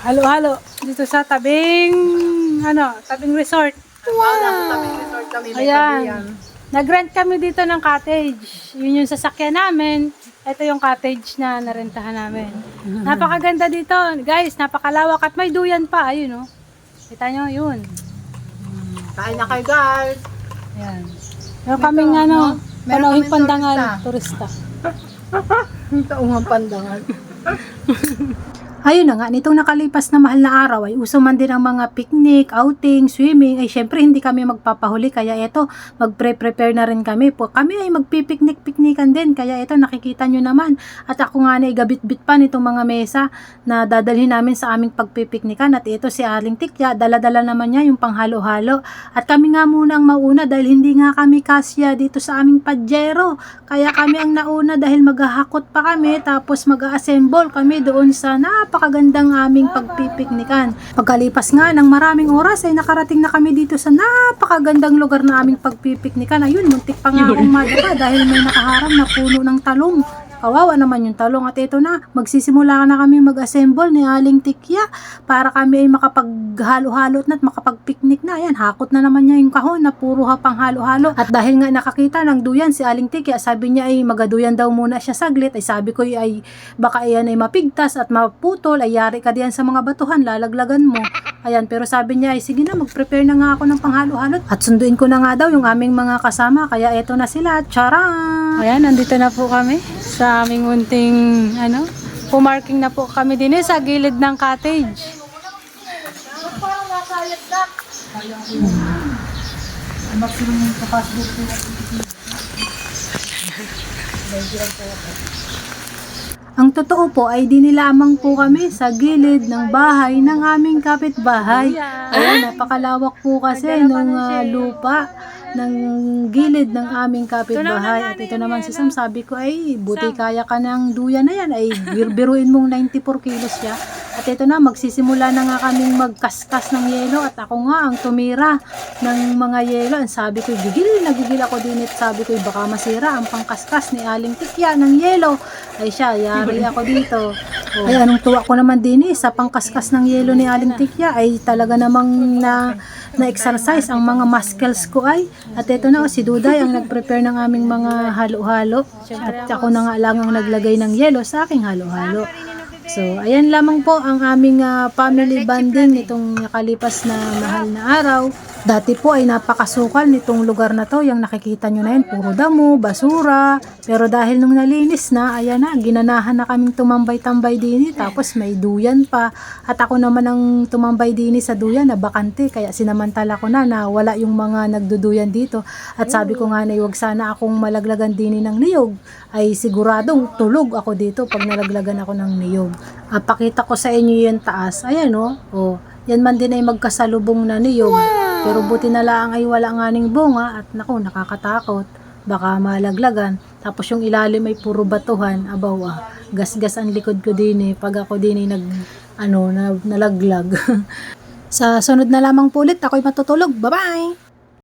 halo-halo dito sa tabing tabing resort. Tabing resort kami. Ayan. Nag-rent kami dito ng cottage. Yun yung sasakyan namin. Ito yung cottage na narentahan namin. Napakaganda dito. Guys, napakalawak at may duyan pa. Ayun, oh. Kita nyo, yun. Kain na kayo, guys. Ayan. Meron kaming panauhing pandangal. Turista. Taungang pandangal. Ayun na nga, nitong nakalipas na mahal na araw ay uso man din ang mga picnic, outing, swimming. Ay syempre hindi kami magpapahuli kaya eto, magpre-prepare na rin kami. Kami ay magpipiknik-piknikan din kaya eto nakikita nyo naman. At ako nga na igabit-bit pa nitong mga mesa na dadalhin namin sa aming pagpipiknikan. At ito si Aling Tikya, dala-dala naman niya yung panghalo-halo. At kami nga muna ang mauna dahil hindi nga kami kasya dito sa aming pajero. Kaya kami ang nauna dahil maghahakot pa kami tapos mag-assemble kami doon sa napakagandang aming pagpipiknikan. Pagkalipas nga ng maraming oras ay nakarating na kami dito sa napakagandang lugar na aming pagpipiknikan. Ayun, muntik pa nga akong madapa dahil may nakaharang na puno ng talong. Kawawa naman yung talong at ito na, magsisimula na kami mag-assemble ni Aling Tikya para kami ay makapaghalo-halo at makapag-picnic na. Ayan, hakot na naman niya yung kahon na puro pang halo-halo. At dahil nga nakakita ng duyan si Aling Tikya, sabi niya ay magaduyan daw muna siya saglit. Ay sabi ko ay baka iyan ay mapigtas at maputol, ay yari ka diyan sa mga batuhan, lalaglagan mo. Ayan, pero sabi niya ay sige na, mag-prepare na nga ako ng panghalo-halo. At sunduin ko na nga daw yung aming mga kasama, kaya eto na sila. Charan! Ayan, nandito na po kami sa aming munting pumarking na po kami din sa gilid ng cottage. Ang totoo po ay dinilamang po kami sa gilid ng bahay ng aming kapitbahay. Ayan, napakalawak po kasi nung lupa ng gilid ng aming kapitbahay. At ito naman si Sam, sabi ko ay buti kaya ka ng duyan na yan, ay biruin mong 94 kilos siya. At ito na, magsisimula na nga kaming magkaskas ng yelo at ako nga ang tumira ng mga yelo. Ang sabi ko, gigil ako din at sabi ko, baka masira ang pangkaskas ni Aling Tikya ng yelo. Ay siya, yari ako dito. Ay anong tuwa ko naman din sa pangkaskas ng yelo ni Aling Tikya ay talaga namang na-exercise ang mga muscles ko ay. At ito na, si Duday ang nag-prepare ng aming mga halo-halo. At ako na nga lang ang naglagay ng yelo sa aking halo-halo. So, ayan lamang po ang aming family bonding nitong nakalipas na mahal na araw. Dati po ay napakasukal nitong lugar na to. Yung nakikita nyo na yun, puro damo, basura. Pero dahil nung nalinis na, ayan na, ginanahan na kaming tumambay-tambay din. Tapos may duyan pa. At ako naman ang tumambay din sa duyan na bakante. Kaya sinamantala ko na wala yung mga nagduduyan dito. At sabi ko nga na huwag sana akong malaglagan din ng niyog. Ay siguradong tulog ako dito pag nalaglagan ako ng niyog. Pakita ko sa inyo yung taas. Ayan oh. Yan man din ay magkasalubong na niyog. Pero buti na lang ay wala nga ning bunga at naku, nakakatakot. Baka malaglagan. Tapos yung ilalim ay puro batuhan. Abaw gas-gas ang likod ko din pag ako din nalaglag. Sa sunod na lamang po ulit, ako'y matutulog. Bye-bye!